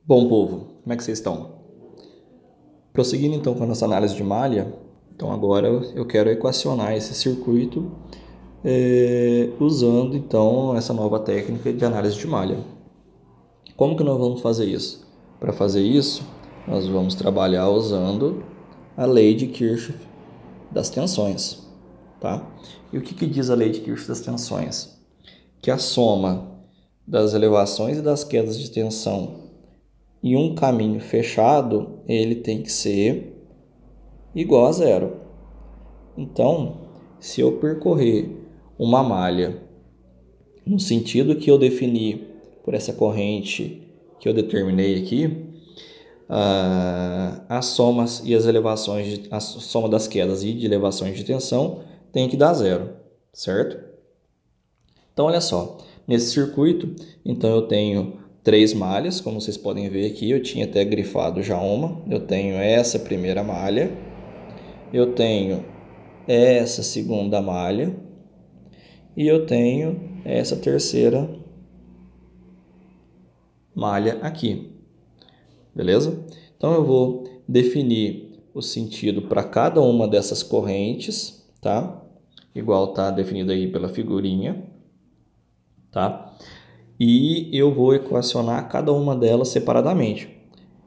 Bom, povo, como é que vocês estão? Prosseguindo então com a nossa análise de malha, então agora eu quero equacionar esse circuito usando então essa nova técnica de análise de malha. Como que nós vamos fazer isso? Para fazer isso, nós vamos trabalhar usando a lei de Kirchhoff das tensões, tá? E o que diz a lei de Kirchhoff das tensões? Que a soma das elevações e das quedas de tensão em um caminho fechado, ele tem que ser igual a zero. Então, se eu percorrer uma malha no sentido que eu defini por essa corrente que eu determinei aqui, as somas e as elevações, a soma das quedas e de elevações de tensão tem que dar zero, certo? Então, olha só, nesse circuito, então eu tenho três malhas, como vocês podem ver aqui, eu tinha até grifado já uma, eu tenho essa primeira malha, eu tenho essa segunda malha e eu tenho essa terceira malha aqui, beleza? Então eu vou definir o sentido para cada uma dessas correntes, tá? Igual tá definido aí pela figurinha, tá? E eu vou equacionar cada uma delas separadamente.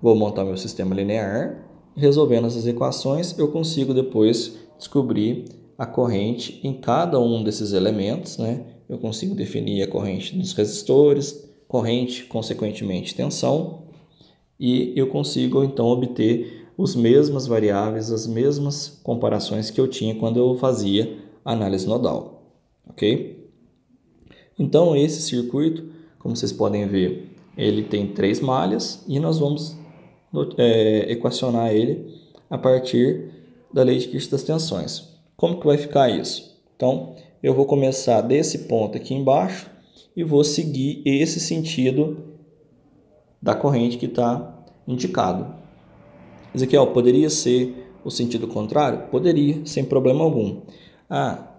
Vou montar meu sistema linear, resolvendo essas equações, eu consigo depois descobrir a corrente em cada um desses elementos, né? Eu consigo definir a corrente dos resistores, corrente, consequentemente, tensão, e eu consigo então obter as mesmas variáveis, as mesmas comparações que eu tinha quando eu fazia análise nodal, ok? Então esse circuito, como vocês podem ver, ele tem três malhas e nós vamos equacionar ele a partir da lei de Kirchhoff das tensões. Como que vai ficar isso? Então, eu vou começar desse ponto aqui embaixo e vou seguir esse sentido da corrente que está indicado. Ezequiel, poderia ser o sentido contrário? Poderia, sem problema algum.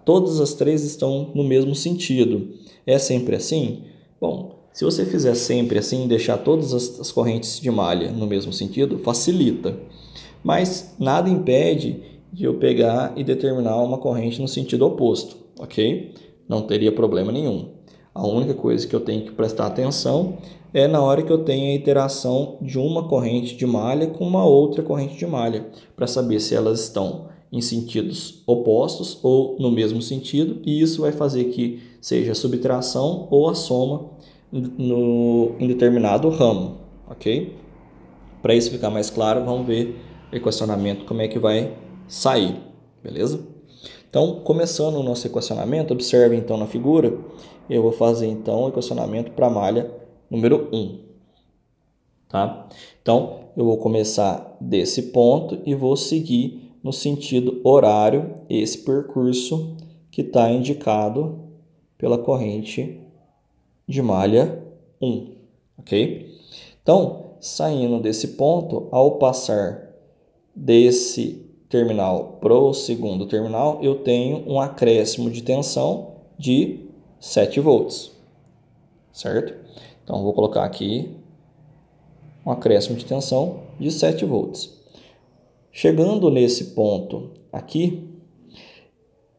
Todas as três estão no mesmo sentido. É sempre assim? Bom, se você fizer sempre assim, deixar todas as correntes de malha no mesmo sentido, facilita. Mas nada impede de eu pegar e determinar uma corrente no sentido oposto, ok? Não teria problema nenhum. A única coisa que eu tenho que prestar atenção é na hora que eu tenho a interação de uma corrente de malha com uma outra corrente de malha, para saber se elas estão em sentidos opostos ou no mesmo sentido, e isso vai fazer que seja a subtração ou a soma em determinado ramo, ok? Para isso ficar mais claro, vamos ver o equacionamento, como é que vai sair, beleza? Então, começando o nosso equacionamento, observe então na figura, eu vou fazer então o equacionamento para a malha número 1, tá? Então, eu vou começar desse ponto e vou seguir no sentido horário esse percurso que está indicado pela corrente de malha 1, ok? Então, saindo desse ponto, ao passar desse terminal para o segundo terminal, eu tenho um acréscimo de tensão de 7 volts, certo? Então, vou colocar aqui um acréscimo de tensão de 7 volts. Chegando nesse ponto aqui,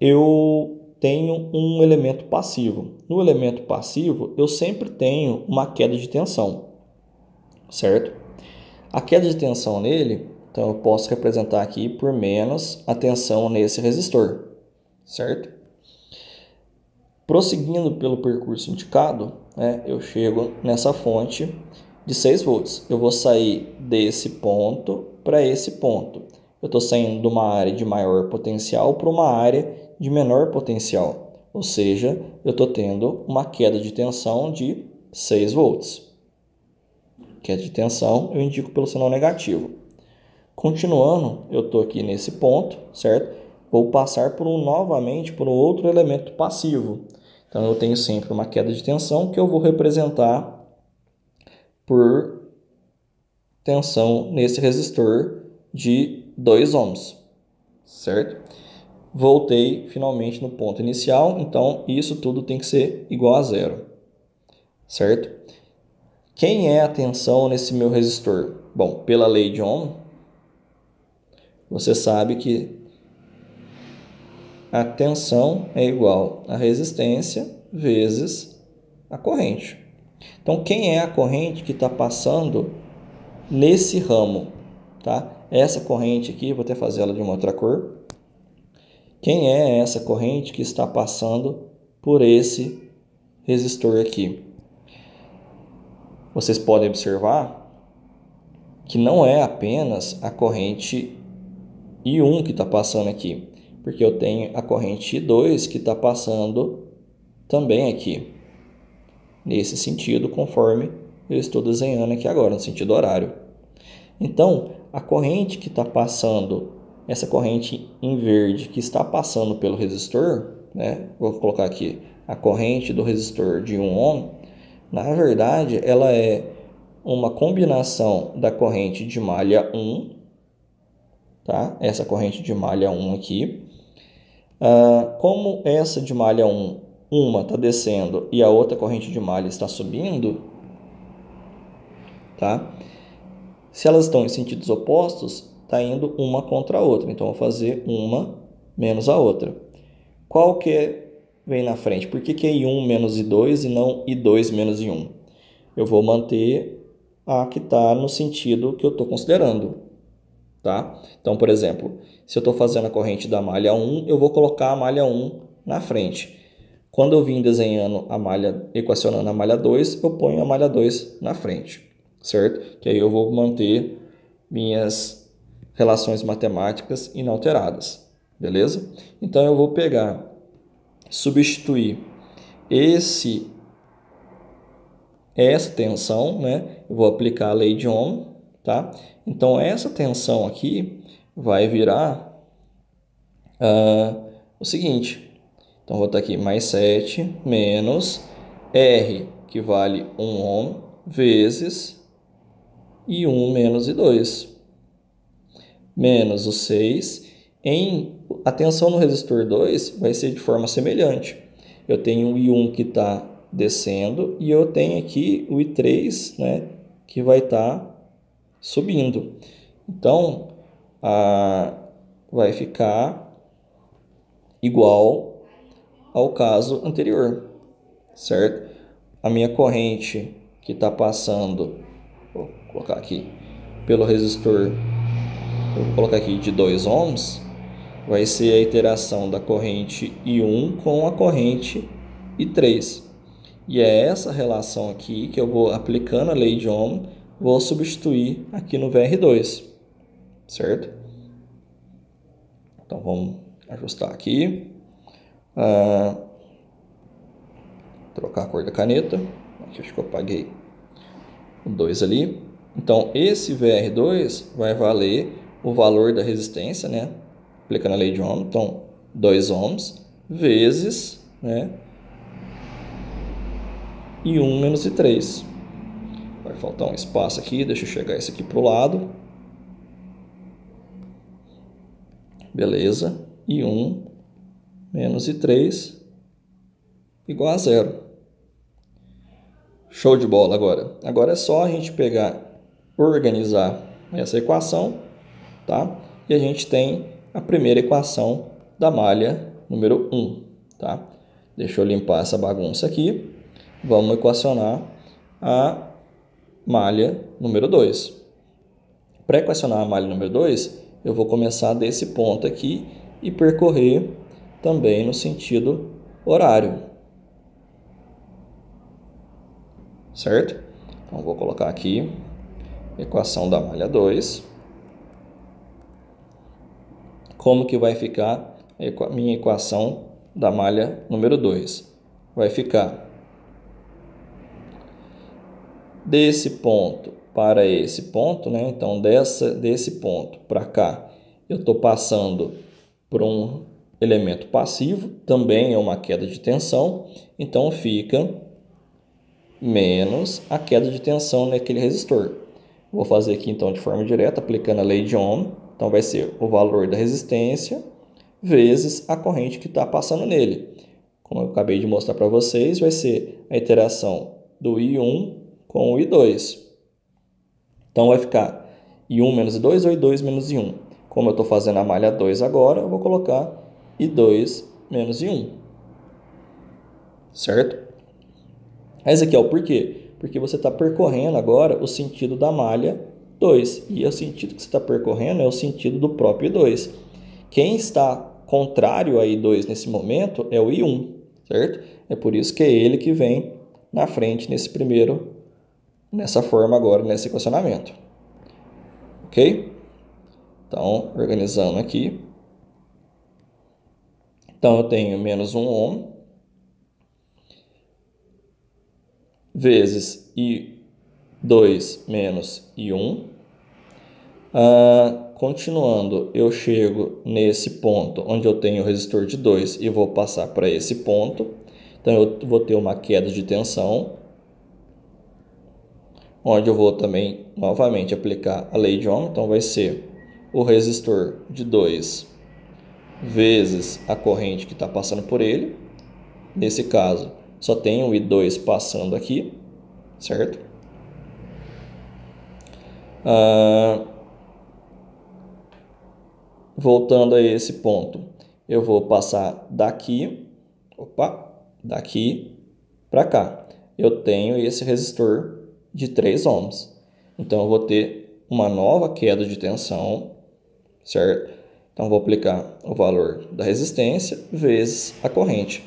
eu tenho um elemento passivo. No elemento passivo, eu sempre tenho uma queda de tensão, certo? A queda de tensão nele, então eu posso representar aqui por menos a tensão nesse resistor, certo? Prosseguindo pelo percurso indicado, né, eu chego nessa fonte de 6 volts. Eu vou sair desse ponto para esse ponto. Eu estou saindo de uma área de maior potencial para uma área de menor potencial. Ou seja, eu estou tendo uma queda de tensão de 6 volts. Queda de tensão eu indico pelo sinal negativo. Continuando, eu estou aqui nesse ponto, certo? Vou passar novamente por um outro elemento passivo. Então, eu tenho sempre uma queda de tensão que eu vou representar por tensão nesse resistor de 2 ohms, certo? Voltei finalmente no ponto inicial, então isso tudo tem que ser igual a zero, certo? Quem é a tensão nesse meu resistor? Bom, pela lei de Ohm, você sabe que a tensão é igual a resistência vezes a corrente. Então, quem é a corrente que está passando nesse ramo? Tá? Essa corrente aqui, vou até fazer ela de uma outra cor. Quem é essa corrente que está passando por esse resistor aqui? Vocês podem observar que não é apenas a corrente I1 que está passando aqui, porque eu tenho a corrente I2 que está passando também aqui, nesse sentido, conforme eu estou desenhando aqui agora, no sentido horário. Então, a corrente que está passando, essa corrente em verde que está passando pelo resistor, né? Vou colocar aqui a corrente do resistor de 1 ohm, na verdade, ela é uma combinação da corrente de malha 1, tá? Essa corrente de malha 1 aqui. Como essa de malha 1, uma está descendo e a outra corrente de malha está subindo, tá? Se elas estão em sentidos opostos, está indo uma contra a outra. Então, eu vou fazer uma menos a outra. Qual que vem na frente? Por que é I1 menos I2 e não I2 menos I1? Eu vou manter a que está no sentido que eu estou considerando. Tá? Então, por exemplo, se eu estou fazendo a corrente da malha 1, eu vou colocar a malha 1 na frente. Quando eu vim desenhando a malha, equacionando a malha 2, eu ponho a malha 2 na frente, certo? Que aí eu vou manter minhas relações matemáticas inalteradas, beleza? Então, eu vou pegar, substituir essa tensão, né? Eu vou aplicar a lei de Ohm, tá? Então, essa tensão aqui vai virar o seguinte. Então, vou botar aqui mais 7 menos R, que vale 1 ohm, vezes I1 menos I2, menos o 6. A tensão no resistor 2 vai ser de forma semelhante. Eu tenho o I1 que está descendo e eu tenho aqui o I3, né, que vai estar subindo. Então, vai ficar igual ao caso anterior, certo? A minha corrente que está passando, vou colocar aqui, pelo resistor, eu vou colocar aqui de 2 ohms, vai ser a iteração da corrente I1 com a corrente I3. E é essa relação aqui que eu vou aplicando a lei de Ohm, vou substituir aqui no VR2, certo? Então, vamos ajustar aqui. Trocar a cor da caneta. Aqui acho que eu apaguei o 2 ali. Então, esse VR2 vai valer o valor da resistência, né? Aplicando a lei de Ohm. Então, 2 ohms vezes, né? I1 menos I3. Vai faltar um espaço aqui, deixa eu chegar esse aqui para o lado. Beleza. I1 menos I3 igual a 0. Show de bola agora. Agora é só a gente pegar, organizar essa equação, tá? E a gente tem a primeira equação da malha número 1, tá? Deixa eu limpar essa bagunça aqui. Vamos equacionar a malha número 2. Para equacionar a malha número 2, eu vou começar desse ponto aqui e percorrer também no sentido horário. Certo? Então, vou colocar aqui equação da malha 2. Como que vai ficar a minha equação da malha número 2? Vai ficar desse ponto para esse ponto, né? Então, desse ponto para cá, eu estou passando por um elemento passivo, também é uma queda de tensão, então fica menos a queda de tensão naquele resistor. Vou fazer aqui então de forma direta, aplicando a lei de Ohm. Então vai ser o valor da resistência vezes a corrente que está passando nele. Como eu acabei de mostrar para vocês, vai ser a iteração do I1 com o I2. Então, vai ficar I1 menos I2 ou I2 menos I1. Como eu estou fazendo a malha 2 agora, eu vou colocar I2 menos I1. Certo? Esse aqui é o porquê. Porque você está percorrendo agora o sentido da malha 2. E o sentido que você está percorrendo é o sentido do próprio I2. Quem está contrário a I2 nesse momento é o I1, certo? É por isso que é ele que vem na frente nessa forma agora, nesse equacionamento. Ok? Então, organizando aqui. Então, eu tenho menos 1 ohm vezes I2 menos I1. Continuando, eu chego nesse ponto onde eu tenho o resistor de 2 e vou passar para esse ponto. Então, eu vou ter uma queda de tensão, onde eu vou também, novamente, aplicar a lei de Ohm. Então, vai ser o resistor de 2 vezes a corrente que está passando por ele. Nesse caso, só tem o I2 passando aqui, certo? Voltando a esse ponto, eu vou passar daqui para cá. Eu tenho esse resistor de 3 ohms. Então, eu vou ter uma nova queda de tensão, certo? Então, vou aplicar o valor da resistência vezes a corrente.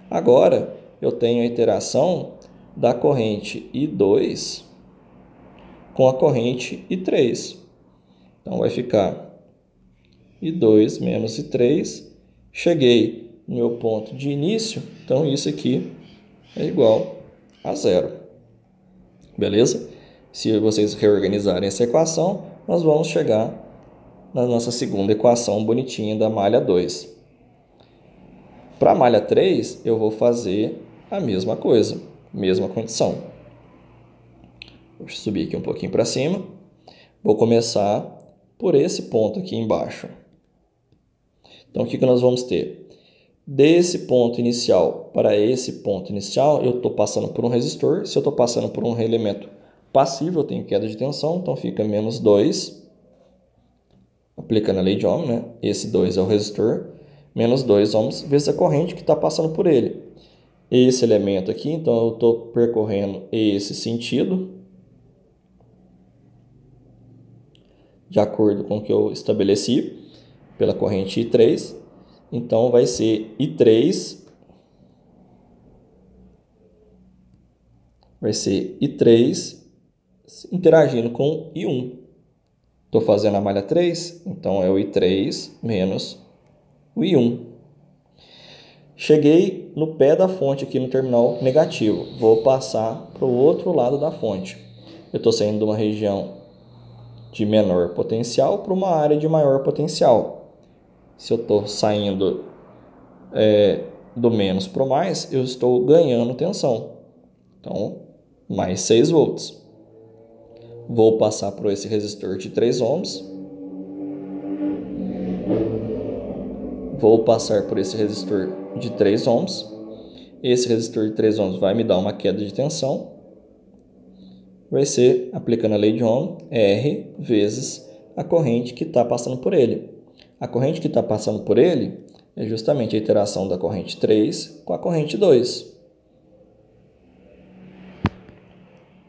Agora, eu tenho a interação da corrente I2 com a corrente I3. Então, vai ficar I2 menos I3. Cheguei no meu ponto de início, então isso aqui é igual a zero. Beleza? Se vocês reorganizarem essa equação, nós vamos chegar na nossa segunda equação bonitinha da malha 2. Para a malha 3, eu vou fazer a mesma coisa, mesma condição. Vou subir aqui um pouquinho para cima. Vou começar por esse ponto aqui embaixo. Então, o que nós vamos ter? Desse ponto inicial para esse ponto inicial, eu estou passando por um resistor. Se eu estou passando por um elemento passivo, eu tenho queda de tensão, então fica menos 2. Aplicando a lei de Ohm, né? Esse 2 é o resistor. Menos 2 ohms vezes a corrente que está passando por ele. Esse elemento aqui, então eu estou percorrendo esse sentido, de acordo com o que eu estabeleci, pela corrente I3. Então, vai ser I3 interagindo com I1. Estou fazendo a malha 3, então é o I3 menos o I1. Cheguei no pé da fonte aqui no terminal negativo. Vou passar para o outro lado da fonte. Eu estou saindo de uma região de menor potencial para uma área de maior potencial. Se eu estou saindo do menos para o mais, eu estou ganhando tensão. Então, mais 6 volts. Vou passar por esse resistor de 3 ohms. Vou passar por esse resistor de 3 ohms. Esse resistor de 3 ohms vai me dar uma queda de tensão. Vai ser, aplicando a lei de Ohm, R vezes a corrente que está passando por ele. A corrente que está passando por ele é justamente a interação da corrente 3 com a corrente 2.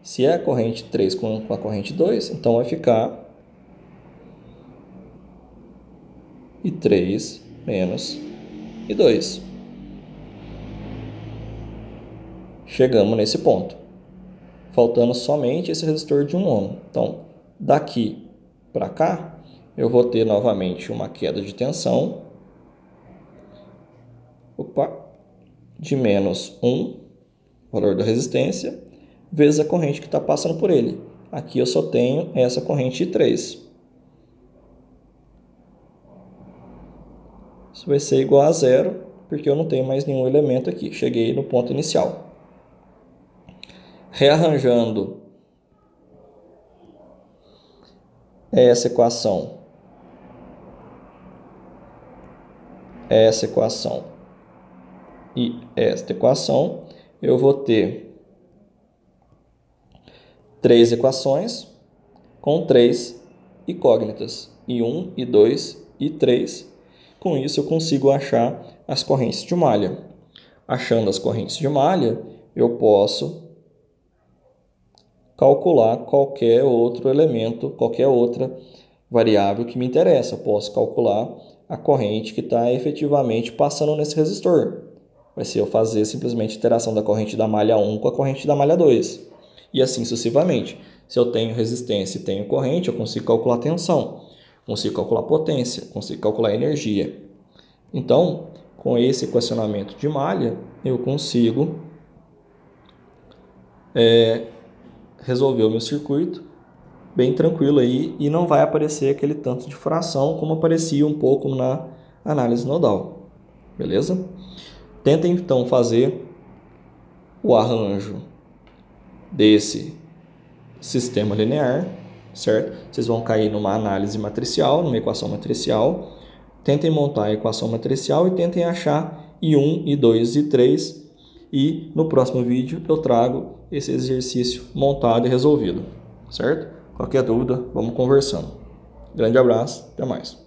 Se é a corrente 3 com a corrente 2, então vai ficar I3 menos I2. Chegamos nesse ponto. Faltando somente esse resistor de 1 ohm. Então, daqui para cá, eu vou ter novamente uma queda de tensão. De menos 1, valor da resistência, vezes a corrente que está passando por ele. Aqui eu só tenho essa corrente I3. Isso vai ser igual a zero, porque eu não tenho mais nenhum elemento aqui. Cheguei no ponto inicial. Rearranjando essa equação e esta equação, eu vou ter 3 equações com 3 incógnitas, I1, I2 e I3. Com isso eu consigo achar as correntes de malha. Achando as correntes de malha, eu posso calcular qualquer outro elemento, qualquer outra variável que me interessa. Eu posso calcular a corrente que está efetivamente passando nesse resistor. Vai ser eu fazer simplesmente a interação da corrente da malha 1 com a corrente da malha 2. E assim sucessivamente. Se eu tenho resistência e tenho corrente, eu consigo calcular tensão, consigo calcular potência, consigo calcular energia. Então, com esse equacionamento de malha, eu consigo resolver o meu circuito bem tranquilo aí e não vai aparecer aquele tanto de fração como aparecia um pouco na análise nodal. Beleza? Tentem então fazer o arranjo desse sistema linear, certo? Vocês vão cair numa análise matricial, numa equação matricial. Tentem montar a equação matricial e tentem achar I1, I2 e I3. E no próximo vídeo eu trago esse exercício montado e resolvido, certo? Qualquer dúvida, vamos conversando. Grande abraço, até mais.